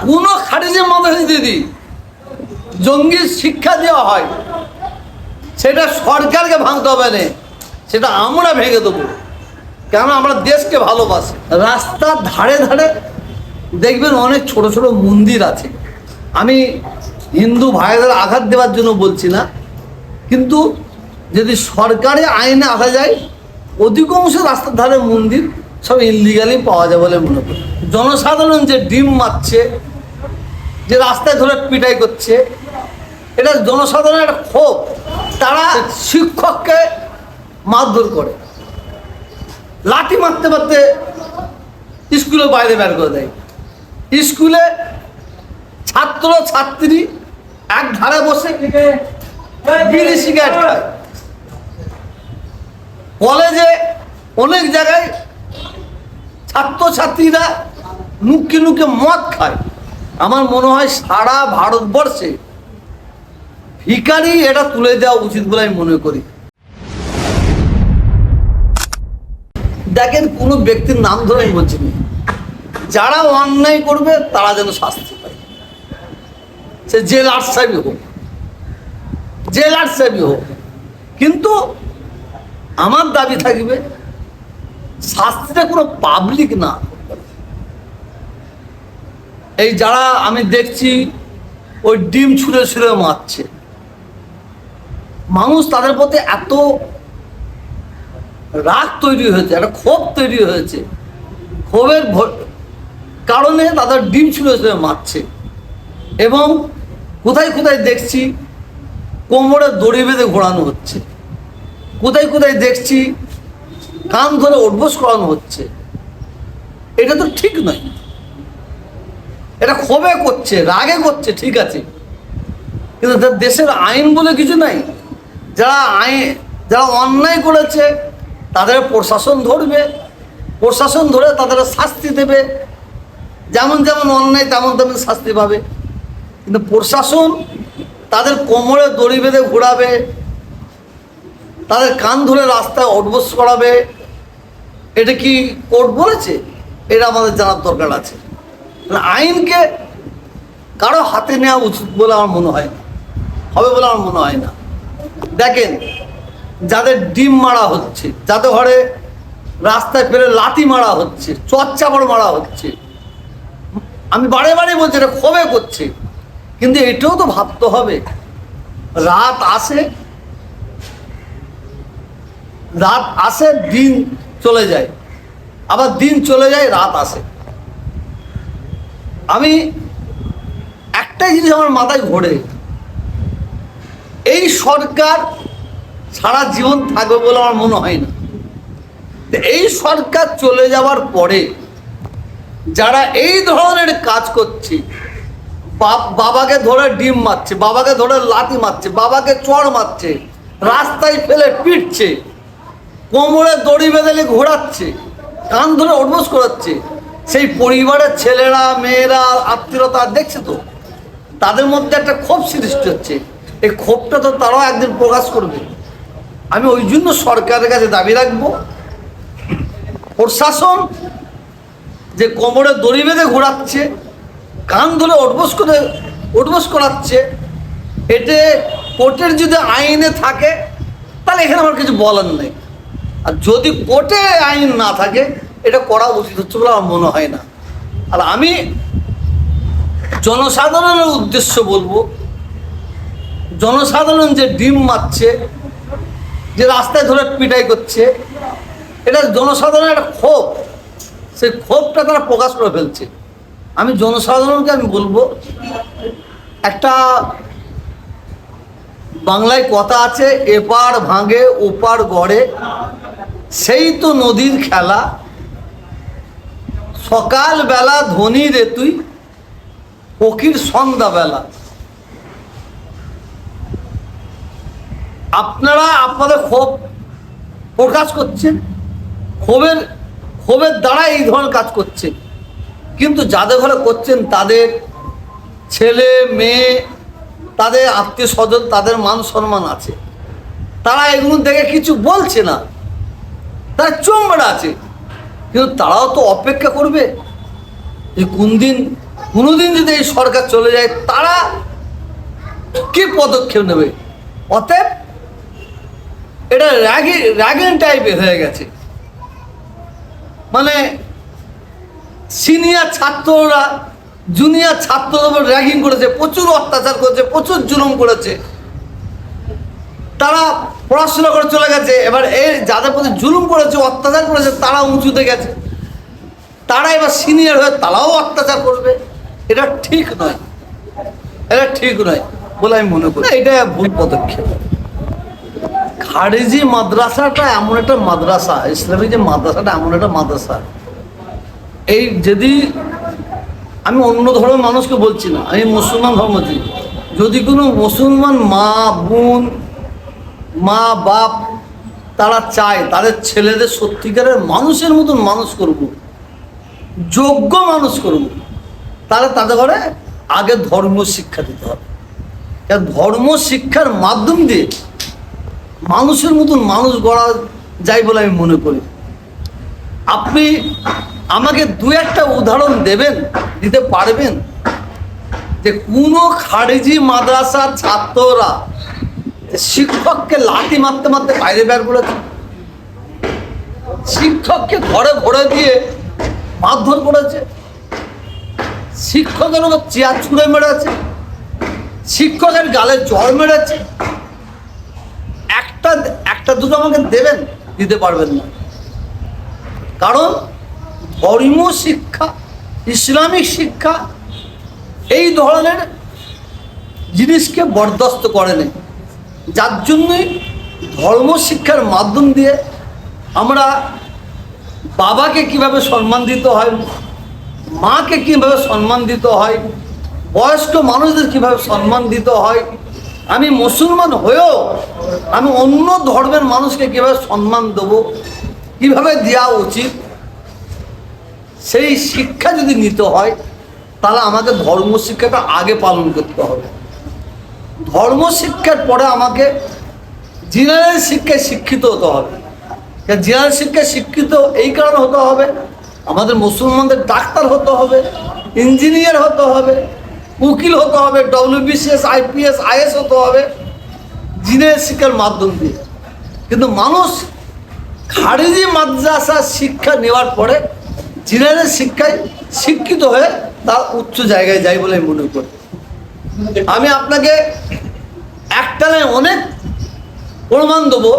কোনো খারিজে মাদ্রাসা যদি জঙ্গি শিক্ষা দেওয়া হয়, সেটা সরকারকে ভাঙতে হবে না, সেটা আমরা ভেঙে দেবো। কেন? আমরা দেশকে ভালোবাসি। রাস্তার ধারে ধারে দেখবেন অনেক ছোট ছোট মন্দির আছে। আমি হিন্দু ভাইদের আঘাত দেওয়ার জন্য বলছি না, কিন্তু যদি সরকারি আইনে আসা যায়, অধিকাংশ রাস্তার ধারে মন্দির সব ইললিগালি পাওয়া যায় বলে মনে করি। জনসাধারণ যে ডিম মারছে, যে রাস্তায় ধরে পিটাই করছে, এটা জনসাধারণের একটা ক্ষোভ। তারা শিক্ষককে মারধর করে, লাঠি মারতে মারতে স্কুলের বাইরে বের করে দেয়। স্কুলে ছাত্র ছাত্রী এক ধারে বসে বিড়ি সিগারেট খায়। কলেজে অনেক জায়গায় ছাত্রছাত্রীরা নুকে নুকে মদ খায়। আমার মনে হয় সারা ভারতবর্ষে ভিখারি এটা তুলে দেওয়া উচিত বলে আমি মনে করি। দেখেন, কোনো ব্যক্তির নাম ধরে আমি বলছি না, যারা অন্যায় করবে তারা যেন শাস্তি পায়। সে জেল আটসাবি হোক, জেল আটসাবি হোক, কিন্তু আমার দাবি থাকবে শাস্তিটা কোনো পাবলিক না। এই যারা আমি দেখছি ওই ডিম ছুঁড়ে ছুঁড়ে মারছে, মানুষ তাদের প্রতি এত রাগ তৈরি হয়েছে, একটা ক্ষোভ তৈরি হয়েছে, ক্ষোভের কারণে তাদের ডিম ছুঁড়ে ছুঁড়ে মারছে। এবং কোথায় কোথায় দেখছি কোমরে দড়ি বেঁধে ঘোরানো হচ্ছে, কোথায় কোথায় দেখছি কান ধরে উঠবোস করানো হচ্ছে। এটা তো ঠিক নয়। এটা ক্ষোভে করছে, রাগে করছে, ঠিক আছে, কিন্তু দেশের আইন বলে কিছু নাই। যারা অন্যায় করেছে তাদের প্রশাসন ধরবে, প্রশাসন ধরে তাদের শাস্তি দেবে, যেমন যেমন অন্যায় তেমন তেমন শাস্তি পাবে। কিন্তু প্রশাসন তাদের কোমরে দড়ি বেঁধে ঘোরাবে, তাদের কান ধরে রাস্তায় উঠবোস করাবে, এটা কি কোর্ট বলেছে? এটা আমাদের জানার দরকার আছে। আইনকে কারো হাতে নেওয়া উচিত বলে আমার মনে হয় না, হবে বলে আমার মনে হয় না। দেখেন, যাদের ডিম মারা হচ্ছে, যাদের ঘরে রাস্তায় ফেলে লাঠি মারা হচ্ছে, চচ্চাপড় মারা হচ্ছে, আমি বারে বারে বলছি এটা ক্ষোভে করছে, কিন্তু এটাও তো ভাবতে হবে। রাত আসে দিন চলে যায়, আবার দিন চলে যায় রাত আসে। আমি একটাই জিনিস আমার মাথায় ঘোরে, এই সরকার সারা জীবন থাকবে বলে আমার মনে হয় না। এই সরকার চলে যাওয়ার পরে যারা এই ধরনের কাজ করছে, বাবাকে ধরে ডিম মারছে, বাবাকে ধরে লাঠি মারছে, বাবাকে চড় মারছে, রাস্তায় ফেলে পিটছে, কোমরে দড়ি বেঁধে ঘোরাচ্ছে, কান ধরে উঠবোস করাচ্ছে, সেই পরিবারের ছেলেরা মেয়েরা আত্মীয়তা দেখছে তো, তাদের মধ্যে একটা ক্ষোভ সৃষ্টি হচ্ছে। এই ক্ষোভটা তো তারাও একদিন প্রকাশ করবে। আমি ওই জন্য সরকারের কাছে দাবি রাখবো, প্রশাসন যে কোমরে দড়ি বেঁধে ঘোরাচ্ছে, কান ধরে উঠবোস করাচ্ছে, এতে কোর্টের যদি আইনে থাকে তাহলে এখানে আমার কিছু বলার নেই। আর যদি কোর্টে আইন না থাকে, এটা করা উচিত হচ্ছে বলে আমার মনে হয় না। আর আমি জনসাধারণের উদ্দেশ্য বলবো, জনসাধারণ যে ডিম মারছে, যে রাস্তায় ধরে পিটাই করছে, এটা জনসাধারণের একটা ক্ষোভ, সেই ক্ষোভটা তারা প্রকাশ করে ফেলছে। আমি জনসাধারণকে আমি বলবো, একটা বাংলায় কথা আছে, এপার ভাঙে ওপার গড়ে, সেই তো নদীর খেলা, সকালবেলা ধনী রে তুই, ফকির সন্ধ্যাবেলা। আপনারা আপনাদের ক্ষোভ প্রকাশ করছেন, ক্ষোভের দ্বারা এই ধরনের কাজ করছে, কিন্তু যাদের ঘরে করছেন তাদের ছেলে মেয়ে, তাদের আত্মীয় স্বজন, তাদের মান সম্মান আছে, তারা এগুলো দেখে কিছু বলছে না, তারা চুমড়া আছে। কিন্তু তারাও তো অপেক্ষা করবে যে কোন দিন কোনোদিন যদি এই সরকার চলে যায় তারা কি পদক্ষেপ নেবে? অতএব এটা র্যাগিং টাইপের হয়ে গেছে। মানে সিনিয়র ছাত্ররা জুনিয়র ছাত্রদের উপর র্যাগিং করেছে, প্রচুর অত্যাচার করেছে, প্রচুর জুলুম করেছে। তারা পড়াশোনা করে চলে গেছে, এবার এই যাদের প্রতি জুলুম করেছে, অত্যাচার করেছে, তারা উঁচুতে গেছে, তারা এবার সিনিয়র হয়ে তারাও অত্যাচার করবে। এটা ঠিক নয়, এটা ঠিক নয় বলে আমি মনে করি। এটা ভুল পদক্ষেপ। খারেজি মাদ্রাসাটা এমন একটা মাদ্রাসা, ইসলামী যে মাদ্রাসাটা এমন একটা মাদ্রাসা, এই যদি আমি অন্য ধর্মের মানুষকে বলছি না, আমি মুসলমান ধর্মজি, যদি কোনো মুসলমান মা বোন মা বাপ তারা চায় তাদের ছেলেদের সত্যিকারের মানুষের মতন মানুষ করব, যোগ্য মানুষ করব, তাহলে তাদের ঘরে আগে ধর্ম শিক্ষা দিতে হবে। ধর্ম শিক্ষার মাধ্যম দিয়ে মানুষের মতন মানুষ গড়া যায় বলে আমি মনে করি। আপনি আমাকে দু একটা উদাহরণ দিতে পারবেন যে কোনো খারেজি মাদ্রাসার ছাত্ররা শিক্ষককে লাঠি মারতে মারতে বাইরে বের করেছে, শিক্ষককে ঘরে ভরে দিয়ে মারধর করেছে, শিক্ষকের উপর চেয়ার ছুঁড়ে মেরেছে, শিক্ষকের গালে জল মেরেছে? একটা দুটো আমাকে দেবেন? দিতে পারবেন না। কারণ ধর্ম শিক্ষা, ইসলামিক শিক্ষা এই ধরনের জিনিসকে বরদাস্ত করেনি, যার জন্যই ধর্ম শিক্ষার মাধ্যম দিয়ে আমরা বাবাকে কিভাবে সম্মান দিতে হয়, মাকে কিভাবে সম্মান দিতে হয়, বয়স্ক মানুষদের কিভাবে সম্মান দিতে হয়, আমি মুসলমান হয়েও আমি অন্য ধর্মের মানুষকে কিভাবে সম্মান দেবো, কিভাবে দেওয়া উচিত, সেই শিক্ষা যদি নিতে হয় তাহলে আমাকে ধর্ম শিক্ষাটা আগে পালন করতে হবে। ধর্ম শিক্ষার পরে আমাকে জেনারেল শিক্ষায় শিক্ষিত হতে হবে। জেনারেল শিক্ষায় শিক্ষিত এই কারণে হতে হবে, আমাদের মুসলমানদের ডাক্তার হতে হবে, ইঞ্জিনিয়ার হতে হবে, উকিল হতে হবে, WBCS IPS IS হতে হবে জেনারেল শিক্ষার মাধ্যম দিয়ে। কিন্তু মানুষ খারেজি মাদ্রাসা শিক্ষা নেওয়ার পরে জেনারেল শিক্ষায় শিক্ষিত হয়ে তার উচ্চ জায়গায় যায় বলে আমি মনে করি। আমি আপনাকে একটা নয় অনেক প্রমাণ দেবো।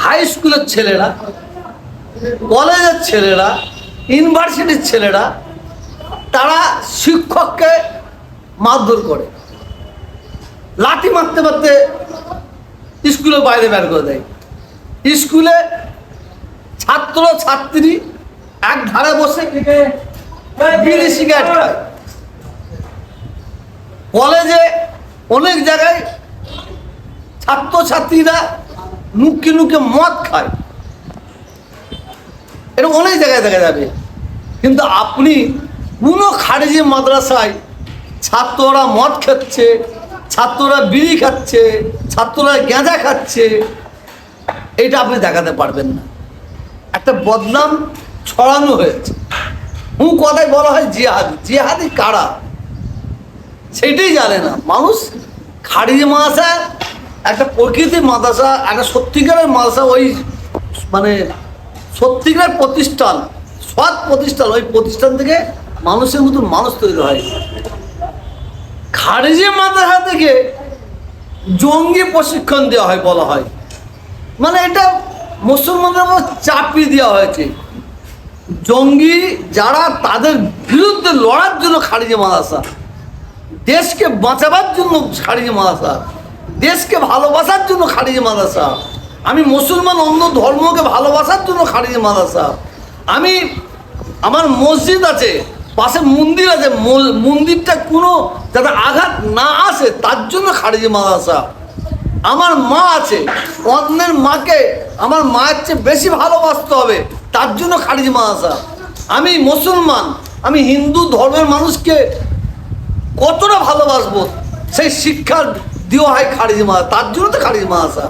হাই স্কুলের ছেলেরা, কলেজের ছেলেরা, ইউনিভার্সিটির ছেলেরা তারা শিক্ষককে মারধর করে, লাঠি মারতে মারতে স্কুলের বাইরে বের করে দেয়। স্কুলে ছাত্র ছাত্রী এক ধারে বসে বিড়ি সিগারেট খায়, কলেজে অনেক জায়গায় ছাত্রছাত্রীরা নুকে নুকে মদ খায়, এরকম অনেক জায়গায় দেখা যাবে। কিন্তু আপনি কোনো খারেজি মাদ্রাসায় ছাত্ররা মদ খাচ্ছে, ছাত্ররা বিড়ি খাচ্ছে, ছাত্ররা গাঁজা খাচ্ছে, এটা আপনি দেখাতে পারবেন না। একটা বদনাম ছড়ানো হয়েছে। কথায় বলা হয় জিহাদি। জিহাদি কারা সেটাই জানে না মানুষ। খারেজি মাদ্রাসা একটা প্রকৃতির মাদ্রাসা, একটা সত্যিকারের মাদ্রাসা, ওই মানে সত্যিকারের প্রতিষ্ঠান, সৎ প্রতিষ্ঠান, ওই প্রতিষ্ঠান থেকে মানুষের মতন মানুষ তৈরি হয়। খারেজি মাদ্রাসা থেকে জঙ্গি প্রশিক্ষণ দেওয়া হয় বলা হয়, মানে এটা মুসলমানদের উপর চাপিয়ে দেওয়া হয়েছে। জঙ্গি যারা তাদের বিরুদ্ধে লড়ার জন্য খারেজি মাদ্রাসা, দেশকে বাঁচাবার জন্য খারেজি মাদ্রাসা, দেশকে ভালোবাসার জন্য খারেজি মাদ্রাসা, আমি মুসলমান অন্য ধর্মকে ভালোবাসার জন্য খারেজি মাদ্রাসা, আমি আমার মসজিদ আছে, পাশে মন্দির আছে, মন্দিরটা কোনো যাতে আঘাত না আসে তার জন্য খারেজি মাদ্রাসা, আমার মা আছে, অন্যের মাকে আমার মায়ের চেয়ে বেশি ভালোবাসতে হবে তার জন্য খারেজি মাদ্রাসা, আমি মুসলমান, আমি হিন্দু ধর্মের মানুষকে কতটা ভালোবাসবো সেই শিক্ষা দেওয়া হয় খারেজি মাদ্রাসা, তার জন্য তো খারেজি মাদ্রাসা।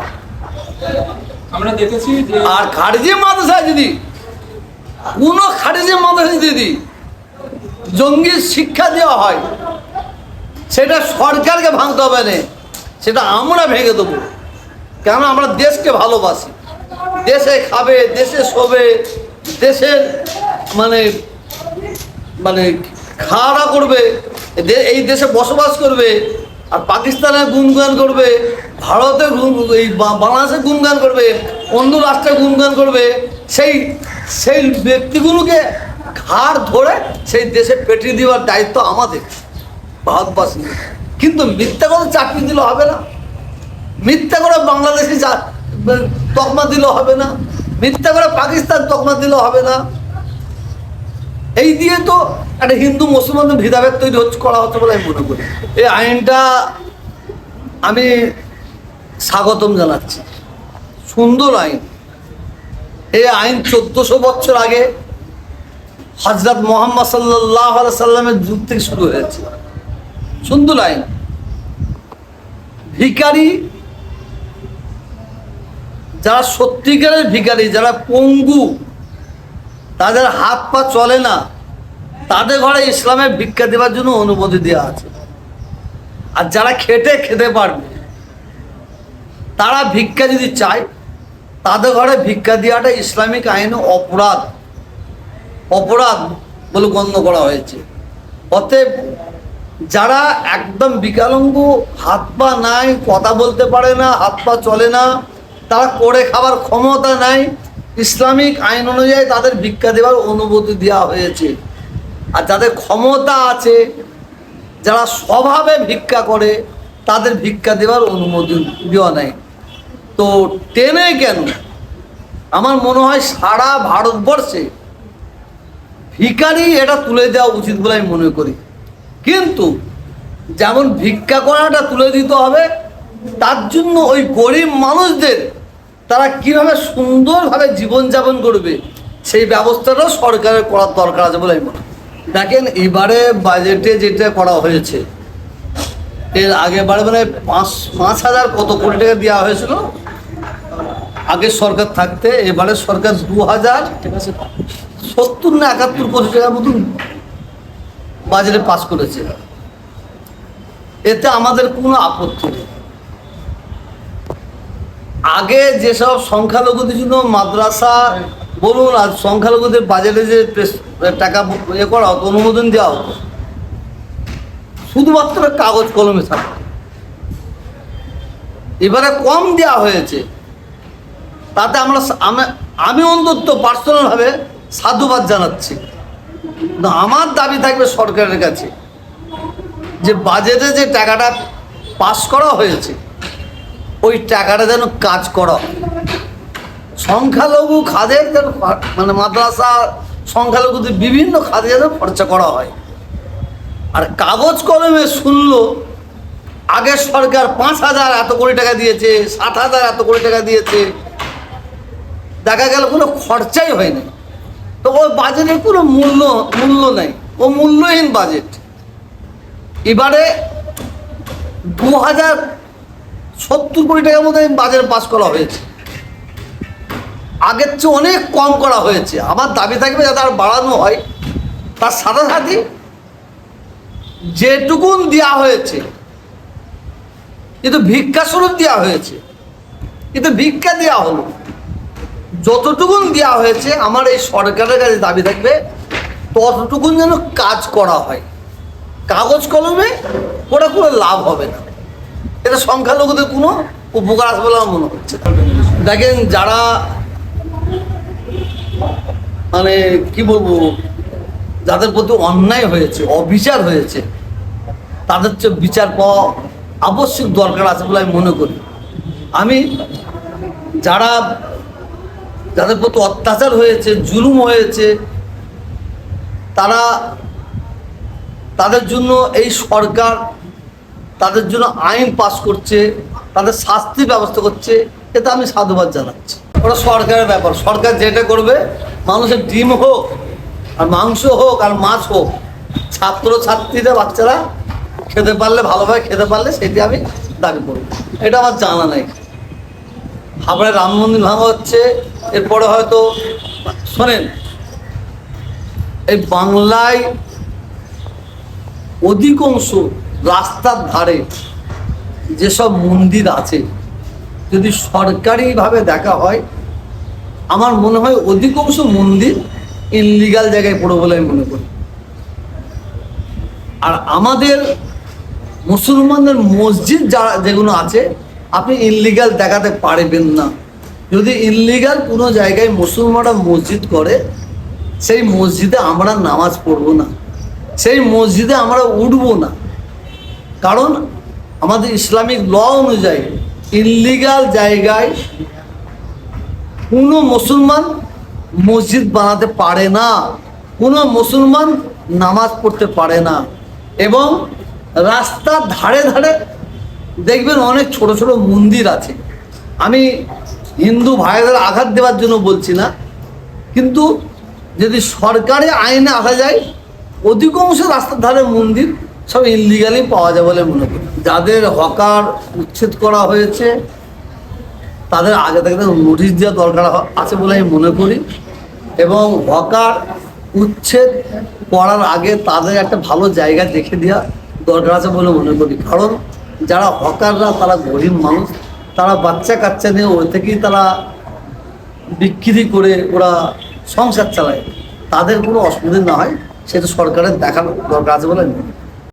আমরা দেখেছি যে আর খারেজি মাদ্রাসায় যদি কোনো খারেজি মাদ্রাসায় যদি জঙ্গি শিক্ষা দেওয়া হয়, সেটা সরকারকে ভাঙতে হবে না, সেটা আমরা ভেঙে দেবো। কেন আমরা দেশকে ভালোবাসি, দেশে খাবে, দেশে শোবে, দেশের মানে মানে খাওয়া করবে, এই দেশে বসবাস করবে, আর পাকিস্তানে গুণগান করবে, ভারতে এই বাংলাদেশে গুণগান করবে, অন্য রাষ্ট্রে গুণগান করবে, সেই সেই ব্যক্তিগুলোকে ঘাড় ধরে সেই দেশে পেটিয়ে দেওয়ার দায়িত্ব আমাদের ভারতবাসী। কিন্তু মিথ্যা করে চাকরি দিলে হবে না, মিথ্যা করে বাংলাদেশি তকমা দিলে হবে না, মিথ্যা করে পাকিস্তান তকমা দিলে হবে না। এই দিয়ে তো একটা হিন্দু মুসলমানদের ভেদাভেদ তৈরি করা হচ্ছে বলে আমি মনে করি। এই আইনটা আমি স্বাগতম জানাচ্ছি, সুন্দর আইন। এই আইন 1400 বছর আগে হযরত মুহাম্মদ সাল্লাল্লাহু আলাইহি সাল্লামের যুগ থেকে শুরু হয়েছে। সুন্দর আইন। ভিখারি, যারা সত্যিকারের ভিখারি, যারা পঙ্গু, তাদের হাত পা চলে না, তাদের ঘরে ইসলামের ভিক্ষা দেওয়ার জন্য অনুমতি দেওয়া আছে। আর যারা খেতে পারবে, তারা ভিক্ষা যদি চায়, তাদের ঘরে ভিক্ষা দেওয়াটা ইসলামিক আইনে অপরাধ বলে গণ্য করা হয়েছে। অতএব যারা একদম বিকলাঙ্গ, হাত পা নাই, কথা বলতে পারে না, হাত পা চলে না, তারা করে খাবার ক্ষমতা নাই, ইসলামিক আইন অনুযায়ী তাদের ভিক্ষা দেওয়ার অনুমতি দেওয়া হয়েছে। আর যাদের ক্ষমতা আছে, যারা স্বভাবে ভিক্ষা করে, তাদের ভিক্ষা দেওয়ার অনুমতি দেওয়া নাই। তো টেনে কেন, আমার মনে হয় সারা ভারতবর্ষে ভিখারি এটা তুলে দেওয়া উচিত বলে আমি মনে করি। কিন্তু যেমন ভিক্ষা করাটা তুলে দিতে হবে, তার জন্য ওই গরিব মানুষদের তারা কীভাবে সুন্দরভাবে জীবনযাপন করবে সেই ব্যবস্থাটাও সরকারের করার দরকার আছে বলে আমি মনে করি। দেখেন, এবারে বাজেটে যেটা করা হয়েছে, এর আগেবারে মানে 5,000 কত কোটি টাকা দেওয়া হয়েছিল আগের সরকার থাকতে। এবারে সরকার 2070 না 71 কোটি টাকার মতন বাজেটে পাস করেছে। এতে আমাদের কোনো আপত্তি নেই। আগে যেসব সংখ্যালঘুদের জন্য মাদ্রাসা বলুন, আর সংখ্যালঘুদের বাজেটে যে টাকা করা হতো, অনুমোদন দেওয়া হতো, শুধুমাত্র কাগজ কলমে থাকতো। এবারে কম দেওয়া হয়েছে, তাতে আমি অন্তত পার্সোনালভাবে সাধুবাদ জানাচ্ছি। আমার দাবি থাকবে সরকারের কাছে যে বাজেটে যে টাকাটা পাস করা হয়েছে, ওই টাকাটা যেন কাজ করা হয়। সংখ্যালঘু খাদের যেন মানে মাদ্রাসা, সংখ্যালঘুদের বিভিন্ন খাদে যেন খরচা করা হয়। আর কাগজ কলমে শুনলো আগের সরকার 5,000 এত কোটি টাকা দিয়েছে, 7,000 এত কোটি টাকা দিয়েছে, দেখা গেল কোনো খরচাই হয়নি। তো ওই বাজেটের কোনো মূল্য নেই, ও মূল্যহীন বাজেট। এবারে 2070 কোটি টাকার মধ্যে বাজেট পাস করা হয়েছে, আগের চেয়ে অনেক কম করা হয়েছে। আমার দাবি থাকবে যাতে আর বাড়ানো হয়। তার সাথে সাথে যেটুকুন দেওয়া হয়েছে, কিন্তু ভিক্ষা স্বরূপ দেওয়া হয়েছে, কিন্তু ভিক্ষা দেওয়া হলো, যতটুকুন দেওয়া হয়েছে আমার এই সরকারের কাছে দাবি থাকবে ততটুকুন যেন কাজ করা হয়। কাগজ কলমে ওটা কোনো লাভ হবে না, এটা সংখ্যালঘুদের কোনো উপকার আসবে বলে আমার মনে হচ্ছে। দেখেন, যারা মানে কি বলবো, যাদের প্রতি অন্যায় হয়েছে, অবিচার হয়েছে, তাদের চেয়ে বিচার পাওয়া আবশ্যক দরকার আছে বলে আমি মনে করি। আমি যাদের প্রতি অত্যাচার হয়েছে, জুলুম হয়েছে, তাদের জন্য এই সরকার তাদের জন্য আইন পাস করছে, তাদের শাস্তি ব্যবস্থা করছে, এতে আমি সাধুবাদ জানাচ্ছি। ওটা সরকারের ব্যাপার, সরকার যেটা করবে, মানুষের ডিম হোক আর মাংস হোক আর মাছ হোক, ছাত্রছাত্রীরা বাচ্চারা খেতে পারলে, ভালোভাবে খেতে পারলে, সেটি আমি দাবি করব। এটা আমার জানা নাই। হাবড়ায় রাম মন্দির ভাঙা হচ্ছে, এরপরে হয়তো শোনেন, এই বাংলায় অধিকাংশ রাস্তার ধারে যেসব মন্দির আছে যদি সরকারিভাবে দেখা হয়, আমার মনে হয় অধিকাংশ মন্দির ইনলিগাল জায়গায় পড়ে বলে আমি মনে করি। আর আমাদের মুসলমানদের মসজিদ যারা যেগুলো আছে আপনি ইনলিগাল দেখাতে পারবেন না। যদি ইনলিগাল কোনো জায়গায় মুসলমানরা মসজিদ করে, সেই মসজিদে আমরা নামাজ পড়বো না, সেই মসজিদে আমরা উঠবো না। কারণ আমাদের ইসলামিক ল অনুযায়ী ইনলিগাল জায়গায় কোনো মুসলমান মসজিদ বানাতে পারে না, কোনো মুসলমান নামাজ পড়তে পারে না। এবং রাস্তার ধারে ধারে দেখবেন অনেক ছোট ছোট মন্দির আছে। আমি হিন্দু ভাইদের আঘাত দেওয়ার জন্য বলছি না, কিন্তু যদি সরকারি আইনে আসা যায় অধিকাংশ রাস্তার ধারে মন্দির সব ইনলিগালি পাওয়া যায় বলে মনে করি। যাদের হকার উচ্ছেদ করা হয়েছে তাদের আগে থেকে নোটিশ দেওয়া দরকার আছে বলে আমি মনে করি। এবং হকার উচ্ছেদ করার আগে তাদের একটা ভালো জায়গা দেখে দেওয়া দরকার আছে বলে মনে করি। কারণ যারা হকাররা তারা গরিব মানুষ, তারা বাচ্চা কাচ্চা নিয়ে ওই থেকেই তারা বিক্রি করে ওরা সংসার চালায়, তাদের কোনো অসুবিধা না হয় সেটা সরকারের দেখার দরকার আছে বলে আমি মনে করি।